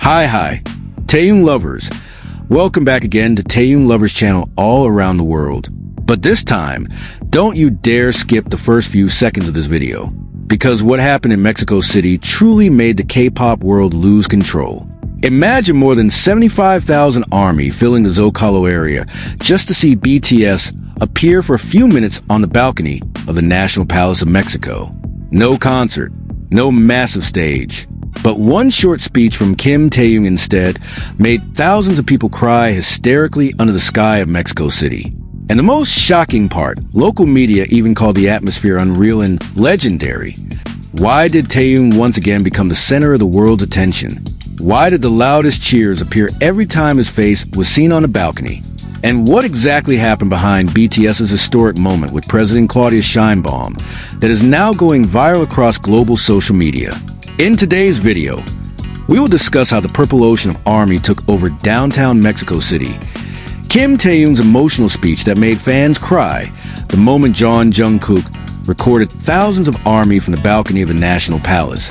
Hi, Taehyung lovers. Welcome back again to Taehyung Lovers channel all around the world. But this time, don't you dare skip the first few seconds of this video, because what happened in Mexico City truly made the K-pop world lose control. Imagine more than 75,000 ARMY filling the Zócalo area just to see BTS appear for a few minutes on the balcony of the National Palace of Mexico. No concert, no massive stage, but one short speech from Kim Taehyung instead made thousands of people cry hysterically under the sky of Mexico City. And the most shocking part, local media even called the atmosphere unreal and legendary. Why did Taehyung once again become the center of the world's attention? Why did the loudest cheers appear every time his face was seen on a balcony? And what exactly happened behind BTS's historic moment with President Claudia Sheinbaum that is now going viral across global social media? In today's video, we will discuss how the Purple Ocean of ARMY took over downtown Mexico City, Kim Taehyung's emotional speech that made fans cry the moment Jungkook recorded thousands of ARMY from the balcony of the National Palace,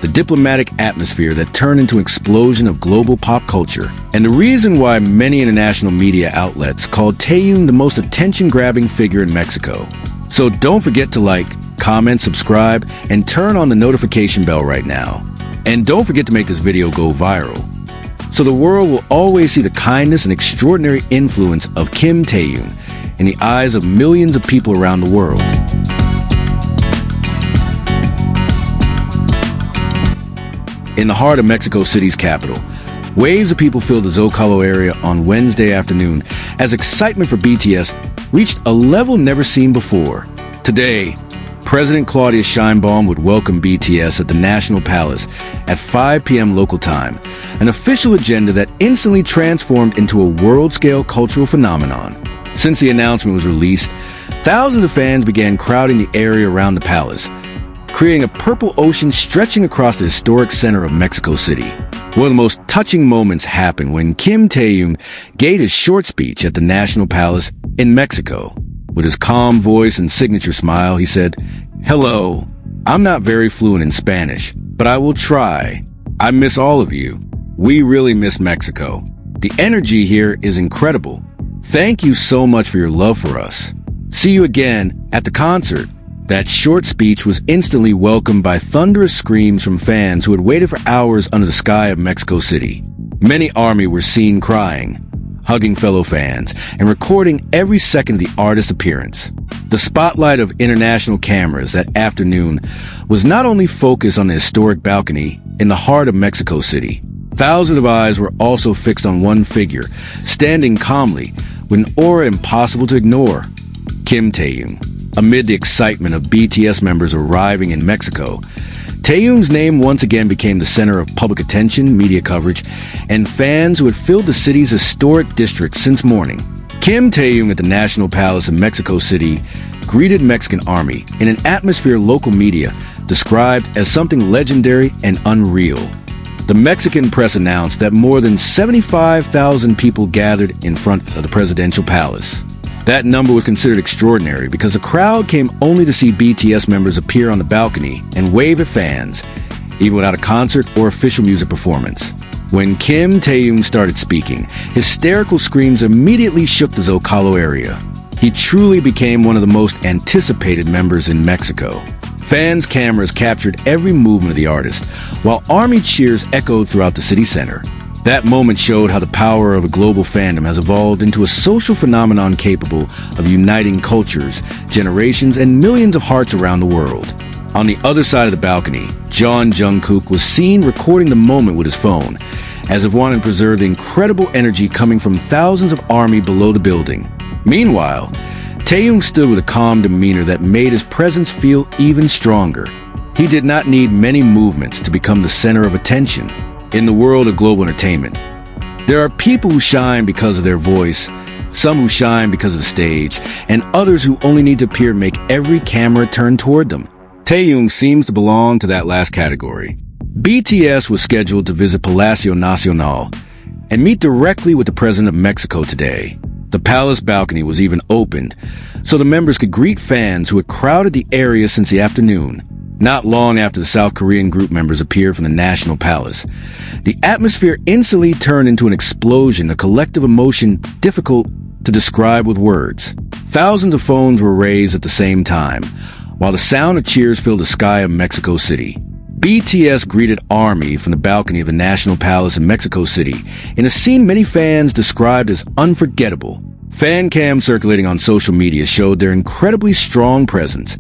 the diplomatic atmosphere that turned into an explosion of global pop culture, and the reason why many international media outlets called Taehyung the most attention-grabbing figure in Mexico. So don't forget to like, comment, subscribe, and turn on the notification bell right now. And don't forget to make this video go viral, so the world will always see the kindness and extraordinary influence of Kim Taehyung in the eyes of millions of people around the world. In the heart of Mexico City's capital, waves of people filled the Zócalo area on Wednesday afternoon as excitement for BTS reached a level never seen before. Today, President Claudia Sheinbaum would welcome BTS at the National Palace at 5 p.m. local time, an official agenda that instantly transformed into a world-scale cultural phenomenon. Since the announcement was released, thousands of fans began crowding the area around the palace, creating a purple ocean stretching across the historic center of Mexico City. One of the most touching moments happened when Kim Taehyung gave his short speech at the National Palace in Mexico. With his calm voice and signature smile, he said, "Hello, I'm not very fluent in Spanish, but I will try. I miss all of you. We really miss Mexico. The energy here is incredible. Thank you so much for your love for us. See you again at the concert." That short speech was instantly welcomed by thunderous screams from fans who had waited for hours under the sky of Mexico City. Many ARMY were seen crying, hugging fellow fans, and recording every second of the artist's appearance. The spotlight of international cameras that afternoon was not only focused on the historic balcony in the heart of Mexico City. Thousands of eyes were also fixed on one figure, standing calmly with an aura impossible to ignore: Kim Taehyung. Amid the excitement of BTS members arriving in Mexico, Taehyung's name once again became the center of public attention, media coverage, and fans who had filled the city's historic district since morning. Kim Taehyung at the National Palace in Mexico City greeted Mexican ARMY in an atmosphere local media described as something legendary and unreal. The Mexican press announced that more than 75,000 people gathered in front of the presidential palace. That number was considered extraordinary because the crowd came only to see BTS members appear on the balcony and wave at fans, even without a concert or official music performance. When Kim Taehyung started speaking, hysterical screams immediately shook the Zócalo area. He truly became one of the most anticipated members in Mexico. Fans' cameras captured every movement of the artist, while ARMY cheers echoed throughout the city center. That moment showed how the power of a global fandom has evolved into a social phenomenon capable of uniting cultures, generations, and millions of hearts around the world. On the other side of the balcony, Jungkook was seen recording the moment with his phone, as if wanting to preserve the incredible energy coming from thousands of ARMY below the building. Meanwhile, Taehyung stood with a calm demeanor that made his presence feel even stronger. He did not need many movements to become the center of attention. In the world of global entertainment, there are people who shine because of their voice, some who shine because of the stage, and others who only need to appear to make every camera turn toward them. Taehyung seems to belong to that last category. BTS was scheduled to visit Palacio Nacional and meet directly with the President of Mexico today. The palace balcony was even opened so the members could greet fans who had crowded the area since the afternoon. Not long after the South Korean group members appeared from the National Palace, the atmosphere instantly turned into an explosion, a collective emotion difficult to describe with words. Thousands of phones were raised at the same time, while the sound of cheers filled the sky of Mexico City. BTS greeted ARMY from the balcony of the National Palace in Mexico City in a scene many fans described as unforgettable. Fan cams circulating on social media showed their incredibly strong presence,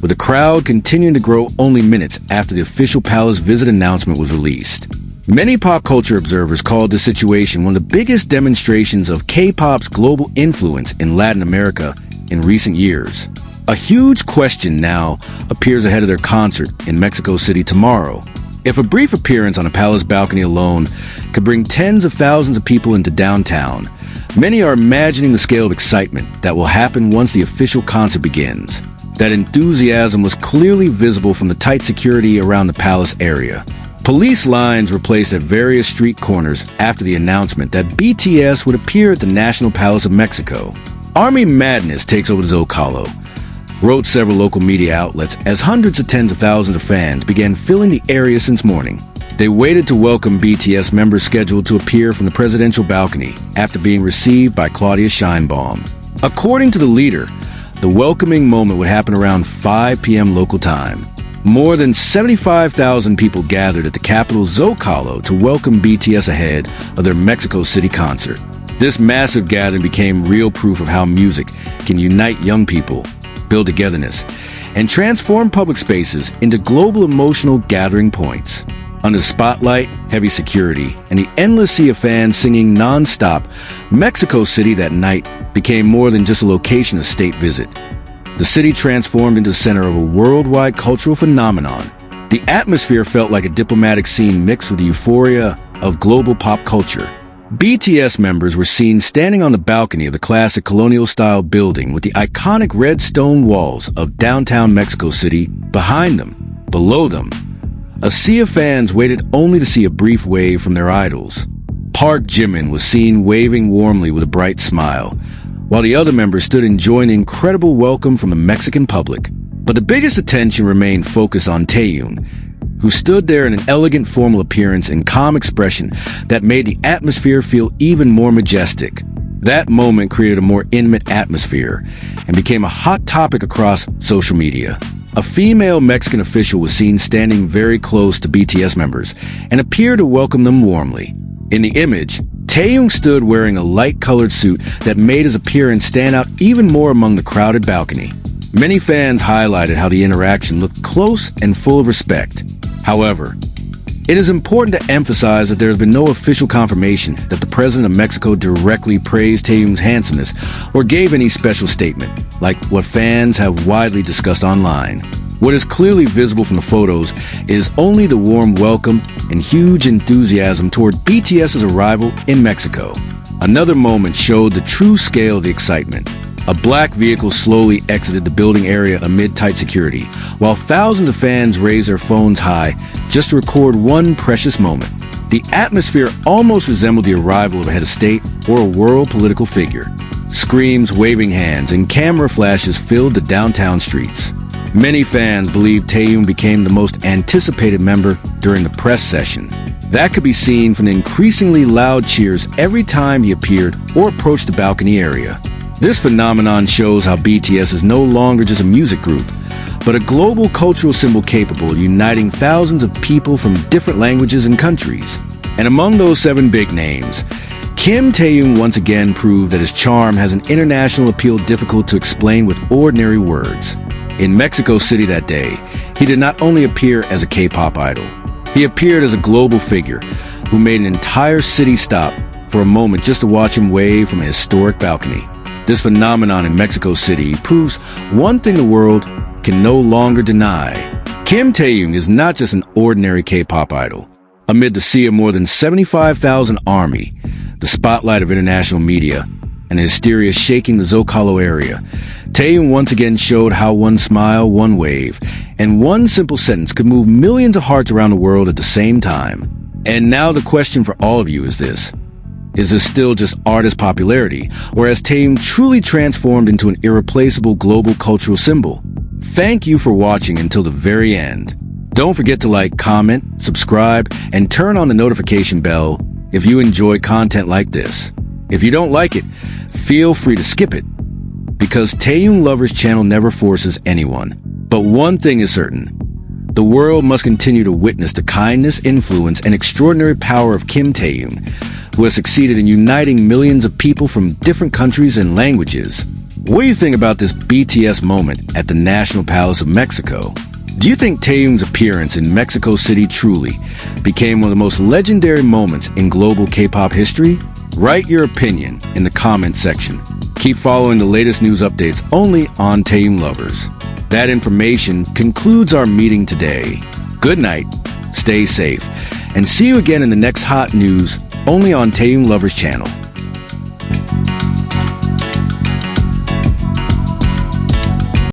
with the crowd continuing to grow only minutes after the official palace visit announcement was released. Many pop culture observers called this situation one of the biggest demonstrations of K-pop's global influence in Latin America in recent years. A huge question now appears ahead of their concert in Mexico City tomorrow. If a brief appearance on a palace balcony alone could bring tens of thousands of people into downtown, many are imagining the scale of excitement that will happen once the official concert begins. That enthusiasm was clearly visible from the tight security around the palace area. Police lines were placed at various street corners after the announcement that BTS would appear at the National Palace of Mexico. Army madness takes over Zócalo, wrote several local media outlets as hundreds of tens of thousands of fans began filling the area since morning. They waited to welcome BTS members scheduled to appear from the presidential balcony after being received by Claudia Sheinbaum. According to the leader, the welcoming moment would happen around 5 p.m. local time. More than 75,000 people gathered at the capital Zócalo to welcome BTS ahead of their Mexico City concert. This massive gathering became real proof of how music can unite young people, build togetherness, and transform public spaces into global emotional gathering points. Under the spotlight, heavy security, and the endless sea of fans singing non-stop, Mexico City that night became more than just a location of state visit. The city transformed into the center of a worldwide cultural phenomenon. The atmosphere felt like a diplomatic scene mixed with the euphoria of global pop culture. BTS members were seen standing on the balcony of the classic colonial-style building with the iconic red stone walls of downtown Mexico City behind them. Below them, a sea of fans waited only to see a brief wave from their idols. Park Jimin was seen waving warmly with a bright smile, while the other members stood enjoying the incredible welcome from the Mexican public. But the biggest attention remained focused on Taehyung, who stood there in an elegant formal appearance and calm expression that made the atmosphere feel even more majestic. That moment created a more intimate atmosphere and became a hot topic across social media. A female Mexican official was seen standing very close to BTS members and appeared to welcome them warmly. In the image, Taehyung stood wearing a light-colored suit that made his appearance stand out even more among the crowded balcony. Many fans highlighted how the interaction looked close and full of respect. However, it is important to emphasize that there has been no official confirmation that the President of Mexico directly praised Taehyung's handsomeness or gave any special statement, like what fans have widely discussed online. What is clearly visible from the photos is only the warm welcome and huge enthusiasm toward BTS's arrival in Mexico. Another moment showed the true scale of the excitement. A black vehicle slowly exited the building area amid tight security, while thousands of fans raised their phones high just to record one precious moment. The atmosphere almost resembled the arrival of a head of state or a world political figure. Screams, waving hands, and camera flashes filled the downtown streets. Many fans believe Taehyung became the most anticipated member during the press session. That could be seen from the increasingly loud cheers every time he appeared or approached the balcony area. This phenomenon shows how BTS is no longer just a music group, but a global cultural symbol capable of uniting thousands of people from different languages and countries. And among those 7 big names, Kim Taehyung once again proved that his charm has an international appeal difficult to explain with ordinary words. In Mexico City that day, he did not only appear as a K-pop idol, he appeared as a global figure who made an entire city stop for a moment just to watch him wave from a historic balcony. This phenomenon in Mexico City proves one thing the world can no longer deny. Kim Taehyung is not just an ordinary K-pop idol. Amid the sea of more than 75,000 ARMY, the spotlight of international media, and the hysteria shaking the Zócalo area, Taehyung once again showed how one smile, one wave, and one simple sentence could move millions of hearts around the world at the same time. And now the question for all of you is this. Is this still just artist popularity, or has Taehyung truly transformed into an irreplaceable global cultural symbol? Thank you for watching until the very end. Don't forget to like, comment, subscribe, and turn on the notification bell if you enjoy content like this. If you don't like it, feel free to skip it, because Taehyung Lovers channel never forces anyone. But one thing is certain: the world must continue to witness the kindness, influence, and extraordinary power of Kim Taehyung, who has succeeded in uniting millions of people from different countries and languages. What do you think about this BTS moment at the National Palace of Mexico? Do you think Taehyung's appearance in Mexico City truly became one of the most legendary moments in global K-pop history? Write your opinion in the comment section. Keep following the latest news updates only on Taehyung Lovers. That information concludes our meeting today. Good night, stay safe, and see you again in the next hot news only on Taehyung Lovers channel.